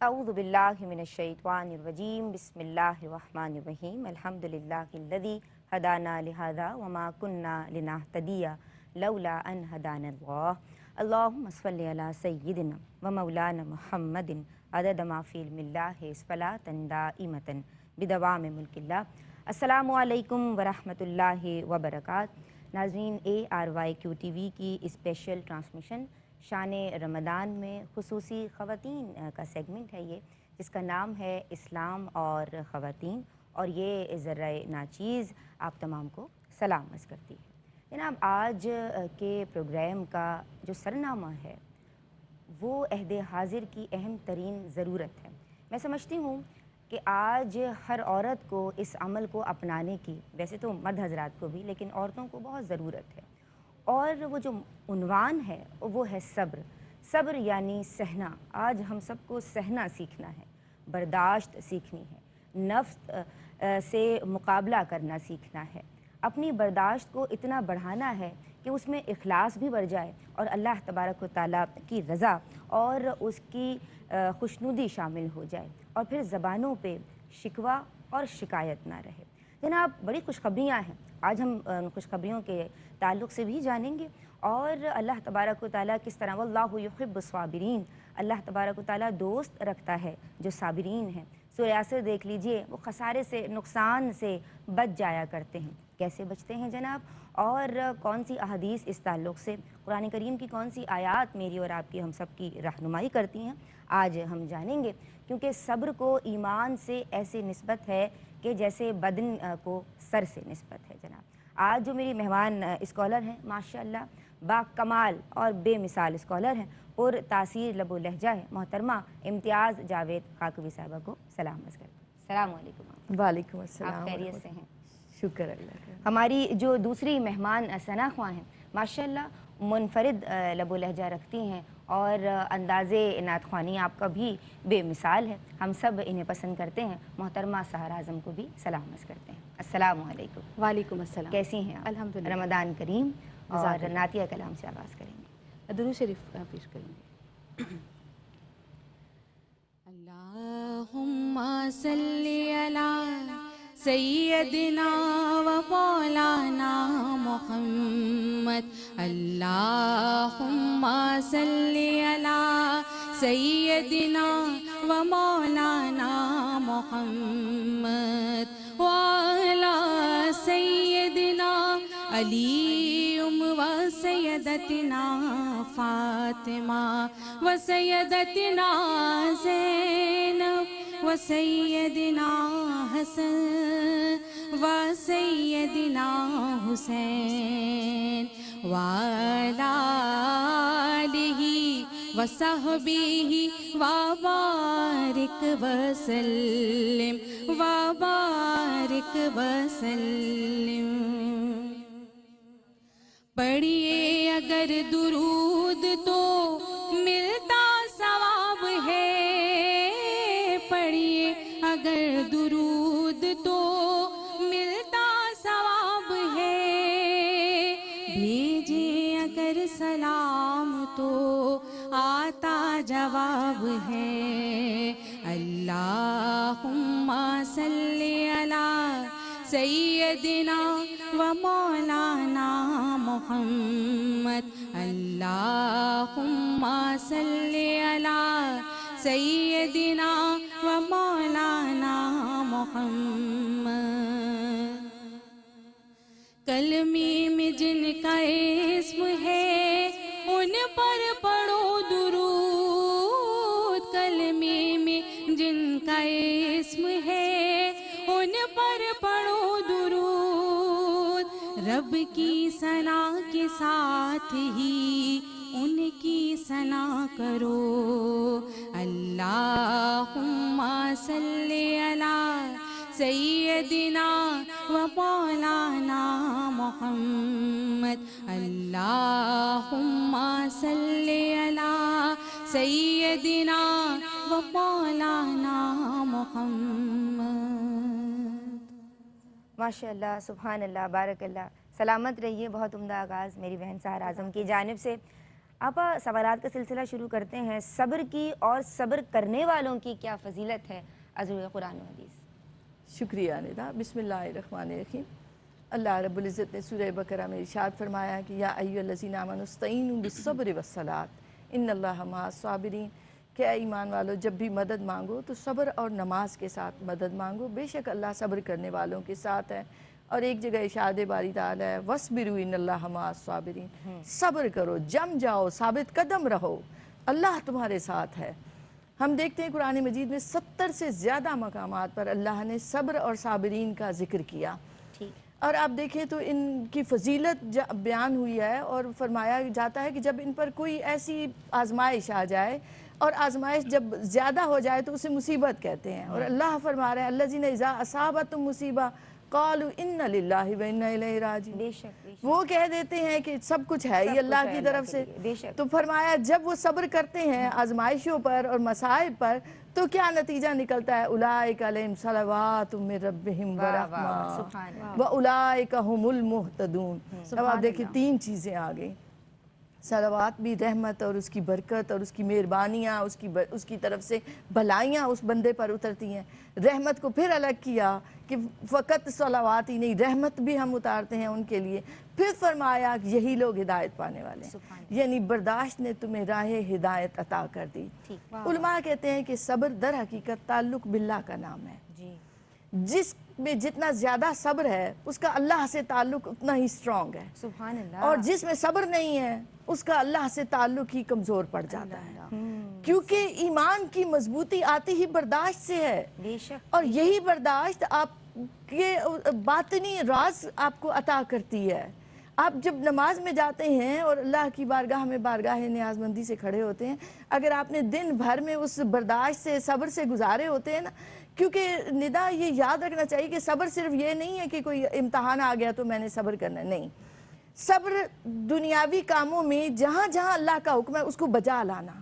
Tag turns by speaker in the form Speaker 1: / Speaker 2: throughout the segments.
Speaker 1: اعوذ باللہ من الشیطان الرجیم بسم اللہ الرحمن الرحیم الحمدللہ الذی ہدانا لہذا وما کننا لنہتدی لولا ان ہدانا اللہ اللہم صلی علی سیدنا و مولانا محمد عدد ما فی علم اللہ صلاۃ دائمۃ بدوام ملک اللہ۔ السلام علیکم ورحمۃ اللہ وبرکاتہ۔ ناظرین، ARYQ TV کی اسپیشل ٹرانسمیشن شان رمضان میں خصوصی خواتین کا سیگمنٹ ہے یہ، جس کا نام ہے اسلام اور خواتین، اور یہ ذرائع ناچیز آپ تمام کو سلام عرض کرتی ہے۔ جناب، آج کے پروگرام کا جو سرنامہ ہے وہ عہد حاضر کی اہم ترین ضرورت ہے۔ میں سمجھتی ہوں کہ آج ہر عورت کو اس عمل کو اپنانے کی، ویسے تو مرد حضرات کو بھی، لیکن عورتوں کو بہت ضرورت ہے، اور وہ جو عنوان ہے وہ ہے صبر۔ صبر یعنی سہنا۔ آج ہم سب کو سہنا سیکھنا ہے، برداشت سیکھنی ہے، نفس سے مقابلہ کرنا سیکھنا ہے، اپنی برداشت کو اتنا بڑھانا ہے کہ اس میں اخلاص بھی بڑھ جائے اور اللہ تبارک و تعالیٰ کی رضا اور اس کی خوشنودی شامل ہو جائے، اور پھر زبانوں پہ شکوہ اور شکایت نہ رہے۔ جناب، بڑی خوشخبریاں ہیں، آج ہم ان خوشخبریوں کے تعلق سے بھی جانیں گے، اور اللہ تبارک و تعالیٰ کس طرح واللہ یحب الصابرین، اللہ تبارک و تعالیٰ دوست رکھتا ہے جو صابرین ہیں۔ سورہ یاسر دیکھ لیجئے، وہ خسارے سے، نقصان سے بچ جایا کرتے ہیں۔ کیسے بچتے ہیں جناب، اور کون سی احادیث اس تعلق سے، قرآن کریم کی کون سی آیات میری اور آپ کی، ہم سب کی رہنمائی کرتی ہیں، آج ہم جانیں گے۔ کیونکہ صبر کو ایمان سے ایسے نسبت ہے کہ جیسے بدن کو سر سے نسبت ہے۔ جناب، آج جو میری مہمان اسکالر ہیں، ماشاءاللہ با کمال اور بے مثال اسکالر ہیں، اور تاثیر لب و لہجہ ہے، محترمہ امتیاز جاوید خاکوی صاحبہ کو سلام عرض کرتے ہیں۔ السلام علیکم۔
Speaker 2: وعلیکم السلام۔
Speaker 1: آپ خیریت سے ہیں؟
Speaker 2: شکر اللہ کا۔
Speaker 1: ہماری جو دوسری مہمان ثنا خواں ہیں، ماشاءاللہ منفرد لب و لہجہ رکھتی ہیں، اور انداز نعت خوانی آپ کا بھی بے مثال ہے، ہم سب انہیں پسند کرتے ہیں۔ محترمہ سحر اعظم کو بھی سلام عرض کرتے ہیں۔ السلام علیکم۔
Speaker 3: وعلیکم السلام۔
Speaker 1: کیسی ہیں آپ؟
Speaker 3: الحمدللہ۔
Speaker 1: رمضان کریم، اور نعتیہ کلام سے آغاز کریں گے۔
Speaker 3: درود شریف پیش کریں گے۔ اللہم صلی علی سیدنا و مولانا محمد، اللہم صلی علی سیدنا و مولانا محمد وعلی سیدنا علی و سیدتنا فاطمہ و سیدتنا زینب و سیدنا حسن و سیدنا حسین وعلی آلہ و صحبہ و بارک وسلم و بارک وسلم۔ پڑھیے اگر درود تو ملتا ثواب ہے، پڑھیے اگر درود تو ملتا ثواب ہے، بھیجیں اگر سلام تو آتا جواب ہے۔ اللہم صلی علی سیدنا و مولانا محمد، اللہم صلی علی سیدنا و مولانا محمد۔ کلمے میں جن کا اسم ہے ان پر پڑھو درود، کلمے میں جن کا اسم ہے ان پر پڑھو درود، رب کی ثنا کے ساتھ ہی ان کی ثنا کرو۔ اللہم صلی علی سیدنا و مولانا محمد، اللہم صلی علی سیدنا و مولانا محمد۔
Speaker 1: ماشاءاللہ، سبحان اللہ، بارک اللہ، سلامت رہیے۔ بہت عمدہ آغاز میری بہن سحر اعظم کی جانب سے۔ آپا سوالات کا سلسلہ شروع کرتے ہیں. صبر کی اور صبر کرنے والوں کی کیا فضیلت ہے از روئے قرآن و حدیث؟
Speaker 2: شکریہ ندا. بسم اللہ الرحمن الرحیم. اللہ رب العزت نے سورہ بقرہ میں ارشاد فرمایا کہ یا ایھا الذین آمنوا استعینوا بالصبر والصلاۃ ان اللہ مع الصابرین، کہ اے ایمان والو جب بھی مدد مانگو تو صبر اور نماز کے ساتھ مدد مانگو، بے شک اللہ صبر کرنے والوں کے ساتھ ہے. اور ایک جگہ ارشاد باری تعالی ہے وَاصْبِرُوا إِنَّ اللَّهَ مَعَ الصَّابِرِينَ، صبر کرو، جم جاؤ، ثابت قدم رہو، اللہ تمہارے ساتھ ہے. ہم دیکھتے ہیں قرآن مجید میں 70 سے زیادہ مقامات پر اللہ نے صبر اور صابرین کا ذکر کیا. اور آپ دیکھیں تو ان کی فضیلت بیان ہوئی ہے اور فرمایا جاتا ہے کہ جب ان پر کوئی ایسی آزمائش آ جائے، اور آزمائش جب زیادہ ہو جائے تو اسے مصیبت کہتے ہیں. اور اللہ فرما رہے ہیں الذین اذا اصابتہم مصیبہ قالوا ان للہ و انا الیہ راجعون.
Speaker 1: بے شک
Speaker 2: وہ کہہ دیتے ہیں کہ سب کچھ ہے ہی اللہ کی طرف سے. تو فرمایا جب وہ صبر کرتے ہیں آزمائشوں پر اور مصائب پر تو کیا نتیجہ نکلتا ہے؟ اولئک علیہم صلوات من ربہم ورحمہ واولئک ھم المہتدون. اب آپ دیکھیں 3 چیزیں آ گئیں. صلوات بھی رحمت اور اس کی برکت اور اس کی مہربانیاں، اس کی طرف سے بھلائیاں اس بندے پر اترتی ہیں. رحمت کو پھر الگ کیا کہ فقط صلوات ہی نہیں، رحمت بھی ہم اتارتے ہیں ان کے لیے. پھر فرمایا کہ یہی لوگ ہدایت پانے والے ہیں، یعنی برداشت نے تمہیں راہ ہدایت عطا کر دی. علماء کہتے ہیں کہ صبر در حقیقت تعلق باللہ کا نام ہے. جس میں جتنا زیادہ صبر ہے اس کا اللہ سے تعلق اتنا ہی اسٹرانگ ہے.
Speaker 1: سبحان اللہ.
Speaker 2: اور جس میں صبر نہیں ہے اس کا اللہ سے تعلق ہی کمزور پڑ جاتا ہے. کیونکہ ایمان کی مضبوطی آتی ہی برداشت سے ہے.
Speaker 1: بے شک.
Speaker 2: اور یہی برداشت آپ کے باطنی راز آپ کو عطا کرتی ہے. آپ جب نماز میں جاتے ہیں اور اللہ کی بارگاہ میں بارگاہ نیاز مندی سے کھڑے ہوتے ہیں، اگر آپ نے دن بھر میں اس برداشت سے صبر سے گزارے ہوتے ہیں نا، کیونکہ ندا یہ یاد رکھنا چاہیے کہ صبر صرف یہ نہیں ہے کہ کوئی امتحان آ گیا تو میں نے صبر کرنا ہے. نہیں، صبر دنیاوی کاموں میں جہاں جہاں اللہ کا حکم ہے اس کو بجا لانا،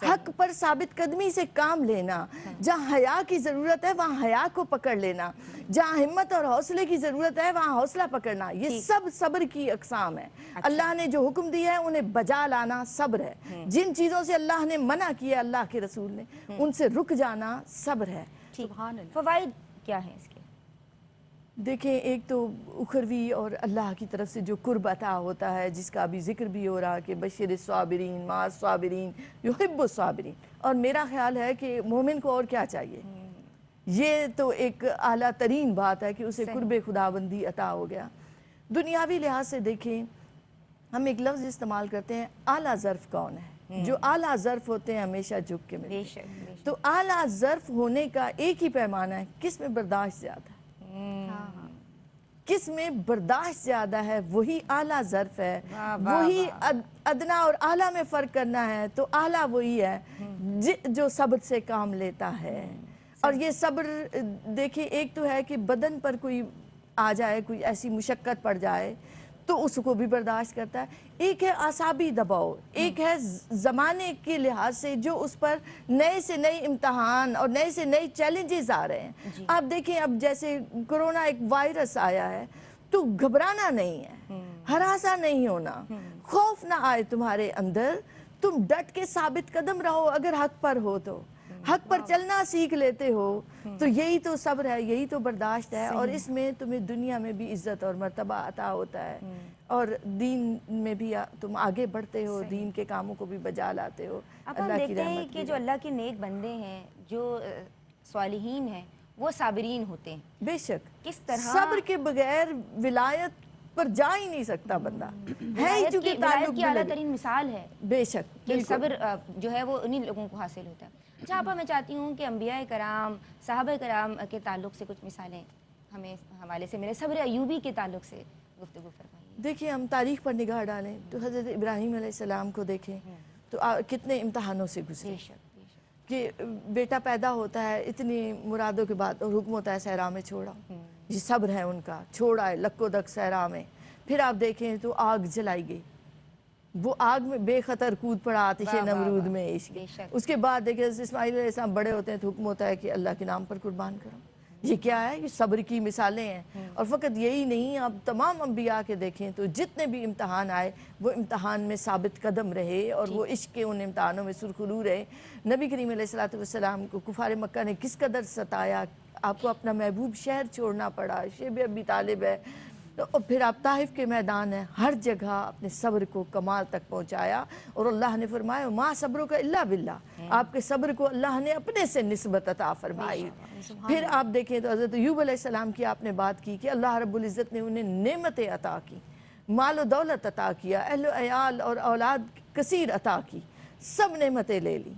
Speaker 2: حق پر ثابت قدمی سے کام لینا، جہاں حیا کی ضرورت ہے وہاں حیا کو پکڑ لینا، جہاں ہمت اور حوصلے کی ضرورت ہے وہاں حوصلہ پکڑنا. یہ سب صبر کی اقسام ہے. اللہ نے جو حکم دیا ہے انہیں بجا لانا صبر ہے. جن چیزوں سے اللہ نے منع کیا اللہ کے رسول نے ان سے رک جانا صبر ہے.
Speaker 1: فوائد کیا ہیں اس کے؟
Speaker 2: دیکھیں، ایک تو اخروی اور اللہ کی طرف سے جو قرب عطا ہوتا ہے جس کا ابھی ذکر بھی ہو رہا کہ بشر الصابرین مع الصابرین یحب الصابرین. اور میرا خیال ہے کہ مومن کو اور کیا چاہیے؟ یہ تو ایک اعلیٰ ترین بات ہے کہ اسے قرب خداوندی عطا ہو گیا. دنیاوی لحاظ سے دیکھیں، ہم ایک لفظ استعمال کرتے ہیں اعلیٰ ظرف کون ہے؟ جو اعلیٰ ظرف ہوتے ہیں ہمیشہ جھک کے ملتے ہیں. تو اعلیٰ ظرف ہونے کا ایک ہی پیمانہ ہے، کس میں برداشت زیادہ ہے. کس میں برداشت زیادہ ہے وہی اعلیٰ ظرف ہے. وہی ادنا اور اعلیٰ میں فرق کرنا ہے تو اعلیٰ وہی ہے جو صبر سے کام لیتا ہے. اور یہ صبر دیکھیں، ایک تو ہے کہ بدن پر کوئی آ جائے، کوئی ایسی مشقت پڑ جائے تو اس کو بھی برداشت کرتا ہے. ایک ہے اعصابی دباؤ، ایک ہے زمانے کے لحاظ سے جو اس پر نئے سے نئے امتحان اور نئے سے نئے چیلنجز آ رہے ہیں. آپ دیکھیں اب جیسے کرونا ایک وائرس آیا ہے تو گھبرانا نہیں ہے، ہراساں نہیں ہونا، خوف نہ آئے تمہارے اندر. تم ڈٹ کے ثابت قدم رہو. اگر حق پر ہو تو حق پر چلنا سیکھ لیتے ہو تو یہی تو صبر ہے، یہی تو برداشت ہے. اور اس میں تمہیں دنیا میں بھی عزت اور مرتبہ عطا ہوتا ہے اور دین میں بھی تم آگے بڑھتے ہو، دین کے کاموں کو بھی بجا لاتے ہو.
Speaker 1: اب ہم دیکھتے ہیں کہ جو اللہ کے نیک بندے ہیں، جو صالحین ہیں، وہ صابرین ہوتے ہیں.
Speaker 2: بے شک.
Speaker 1: کس طرح
Speaker 2: صبر کے بغیر ولایت پر جا ہی نہیں سکتا بندہ.
Speaker 1: ولایت کی اعلیٰ ترین مثال ہے.
Speaker 2: بے شک.
Speaker 1: کہ صبر جو ہے وہ انہی لوگوں کو حاصل ہوتا ہے. اچھا آپا، میں چاہتی ہوں کہ انبیاء کرام، صحابہ کرام کے تعلق سے کچھ مثالیں ہمیں حوالے سے میرے صبر ایوبی کے تعلق سے گفتگو فرمائیے.
Speaker 2: دیکھیں، ہم تاریخ پر نگاہ ڈالیں تو حضرت ابراہیم علیہ السلام کو دیکھیں تو کتنے امتحانوں سے گزرے. کہ بیٹا پیدا ہوتا ہے، اتنی مرادوں کے بعد اور حکم ہوتا ہے صحرا میں چھوڑا. یہ صبر ہے ان کا. چھوڑا ہے لک و دک صحرا میں. پھر آپ دیکھیں تو آگ جلائی گئی، وہ آگ میں بے خطر کود پڑا آتش نمرود میں عشق. اس کے بعد دیکھیں اسماعیل علیہ السلام بڑے ہوتے ہیں تو حکم ہوتا ہے کہ اللہ کے نام پر قربان کرو. یہ کیا ہے؟ یہ صبر کی مثالیں ہیں. اور فقط یہی نہیں، آپ تمام انبیاء کے دیکھیں تو جتنے بھی امتحان آئے وہ امتحان میں ثابت قدم رہے اور وہ عشق کے ان امتحانوں میں سرخرو رہے. نبی کریم علیہ السلام کو کفار مکہ نے کس قدر ستایا، آپ کو اپنا محبوب شہر چھوڑنا پڑا، شیب ابی طالب ہے، اور پھر آپ طائف کے میدان ہیں، ہر جگہ اپنے صبر کو کمال تک پہنچایا. اور اللہ نے فرمایا ما صبرک الا باللہ، آپ کے صبر کو اللہ نے اپنے سے نسبت عطا فرمائی. پھر آپ دیکھیں تو حضرت ایوب علیہ السلام کی آپ نے بات کی کہ اللہ رب العزت نے انہیں نعمتیں عطا کی، مال و دولت عطا کیا، اہل و عیال اور اولاد کثیر عطا کی، سب نعمتیں لے لی،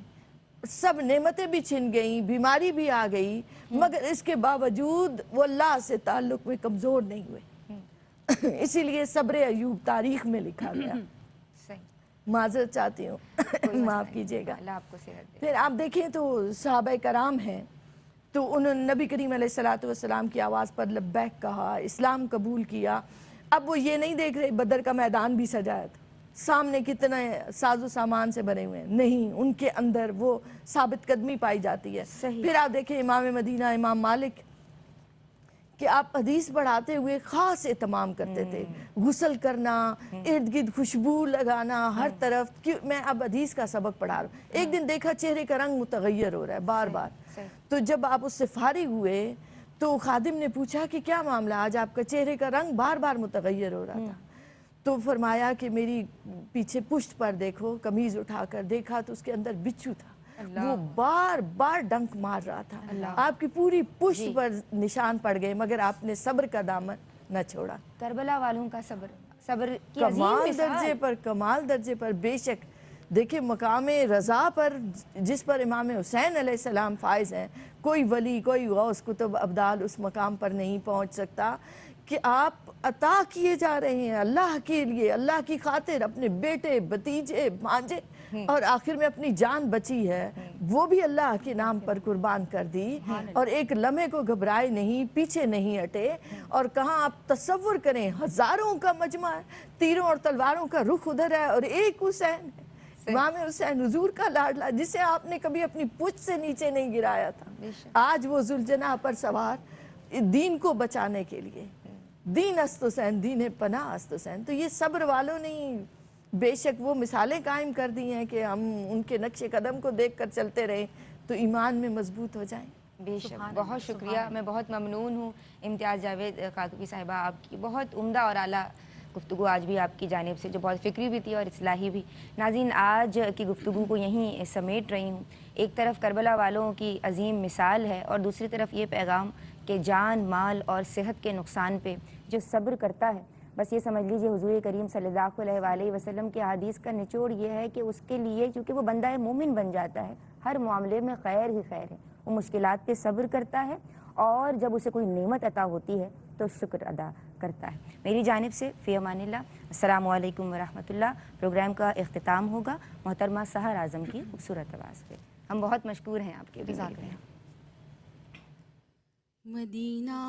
Speaker 2: سب نعمتیں بھی چھن گئیں، بیماری بھی آ گئی، مگر اس کے باوجود وہ اللہ سے تعلق میں کمزور نہیں ہوئے. اسی لیے صبر ایوب تاریخ میں لکھا گیا. معذرت چاہتی ہوں، معاف کیجیے گا.
Speaker 1: اللہ آپ کو صحت دے.
Speaker 2: پھر آپ دیکھیں تو صحابہ کرام ہیں تو انہوں نے نبی کریم علیہ السلام کی آواز پر لبیک کہا، اسلام قبول کیا. اب وہ یہ نہیں دیکھ رہے بدر کا میدان بھی سجایا تھا، سامنے کتنے ساز و سامان سے بنے ہوئے ہیں، نہیں، ان کے اندر وہ ثابت قدمی پائی جاتی ہے. پھر آپ دیکھیں امام مدینہ امام مالک کہ آپ حدیث پڑھاتے ہوئے خاص اہتمام کرتے تھے، غسل کرنا، ارد گرد خوشبو لگانا ہر طرف. میں اب حدیث کا سبق پڑھا رہا ہوں، ایک دن دیکھا چہرے کا رنگ متغیر ہو رہا ہے بار بار. تو جب آپ اس سے فارغ ہوئے تو خادم نے پوچھا کہ کیا معاملہ، آج آپ کا چہرے کا رنگ بار بار متغیر ہو رہا تھا. تو فرمایا کہ میری پیچھے پشت پر دیکھو، قمیض اٹھا کر دیکھا تو اس کے اندر بچھو تھا، وہ بار بار ڈنک مار رہا تھا. آپ کی پوری پشت پر نشان پڑ گئے مگر آپ نے صبر کا دامن نہ چھوڑا.
Speaker 1: کربلا والوں کا صبر کی عظیم
Speaker 2: کمال درجے پر. بے شک دیکھیں مقام رضا پر جس پر امام حسین علیہ السلام فائز ہیں، کوئی ولی، کوئی غوث، کتب، ابدال اس مقام پر نہیں پہنچ سکتا کہ آپ عطا کیے جا رہے ہیں اللہ کے لیے، اللہ کی خاطر، اپنے بیٹے، بھتیجے، بھانجے، اور آخر میں اپنی جان بچی ہے وہ بھی اللہ کے نام پر قربان کر دی. اور ایک لمحے کو گھبرائے نہیں، پیچھے نہیں ہٹے. اور کہاں آپ تصور کریں ہزاروں کا مجمع ہے، تیروں اور تلواروں کا رخ ادھر ہے اور ایک حسین ہے، امام حسین حضور کا لاڈلا، جسے آپ نے کبھی اپنی پشت سے نیچے نہیں گرایا تھا. آج وہ ذوالجناح پر سوار دین کو بچانے کے لیے. دین است حسین، دین پناہ است حسین. تو یہ صبر والوں نے بے شک وہ مثالیں قائم کر دی ہیں کہ ہم ان کے نقش قدم کو دیکھ کر چلتے رہیں تو ایمان میں مضبوط ہو جائیں.
Speaker 1: بے شک، بہت شکریہ. میں بہت ممنون ہوں امتیاز جاوید قاقوقی صاحبہ، آپ کی بہت عمدہ اور اعلیٰ گفتگو آج بھی آپ کی جانب سے، جو بہت فکری بھی تھی اور اصلاحی بھی. ناظرین، آج کی گفتگو کو یہیں سمیٹ رہی ہوں. ایک طرف کربلا والوں کی عظیم مثال ہے اور دوسری طرف یہ پیغام کہ جان، مال اور صحت کے نقصان پہ جو صبر کرتا ہے، بس یہ سمجھ لیجئے حضور کریم صلی اللہ علیہ وآلہ وسلم کے حدیث کا نچوڑ یہ ہے کہ اس کے لیے، چونکہ وہ بندہ مومن بن جاتا ہے، ہر معاملے میں خیر ہی خیر ہے. وہ مشکلات پہ صبر کرتا ہے اور جب اسے کوئی نعمت عطا ہوتی ہے تو شکر ادا کرتا ہے. میری جانب سے فی امان اللہ، السلام علیکم ورحمۃ اللہ. پروگرام کا اختتام ہوگا محترمہ سحر اعظم کی خوبصورت آواز پہ. ہم بہت مشکور ہیں آپ کے.
Speaker 3: مدینہ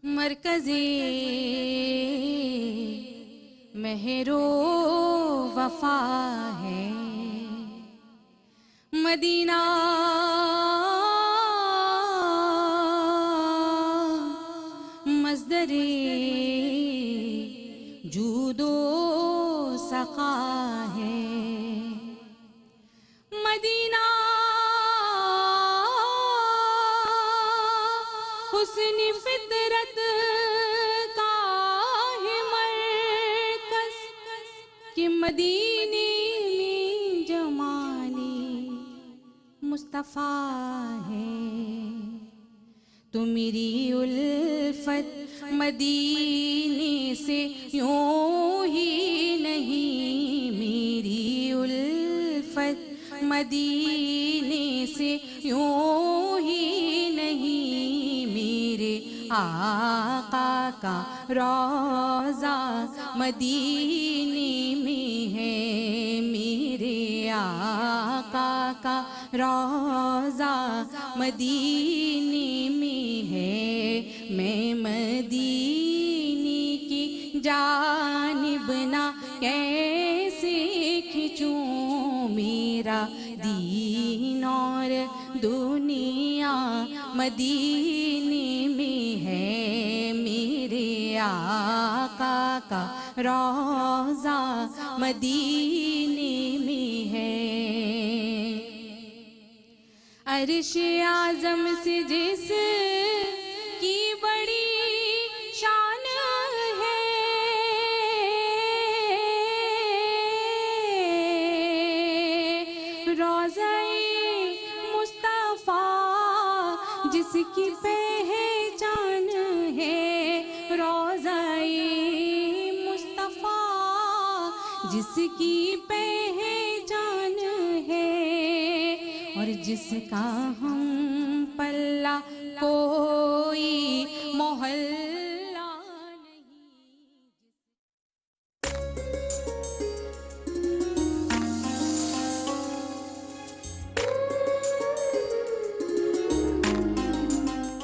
Speaker 3: مرکز مہر و وفا ہے، مدینہ مصدر جود و سخا ہے، مدینہ حسن فطرت کا ہے مرکز، کہ مدینے میں جمالی مصطفیٰ ہے. تو میری الفت مدینے سے یوں ہی نہیں، میری الفت مدینے سے یوں ہی نہیں، میرے آقا کا روضہ مدینے میں ہے، میرے آقا کا روضہ مدینے میں ہے. میں مدینے کی جانب نہ کیسے کھنچوں، میرا دین اور دنیا مدینے میں ہے، میرے آقا کا روضہ مدینے میں ہے۔ عرش اعظم سے جس کی بڑی شان ہے، روضہ مصطفیٰ جس کی پہچان ہے، روضہ مصطفیٰ جس کی پہچان ہے، اور جس کا ہم پلہ کو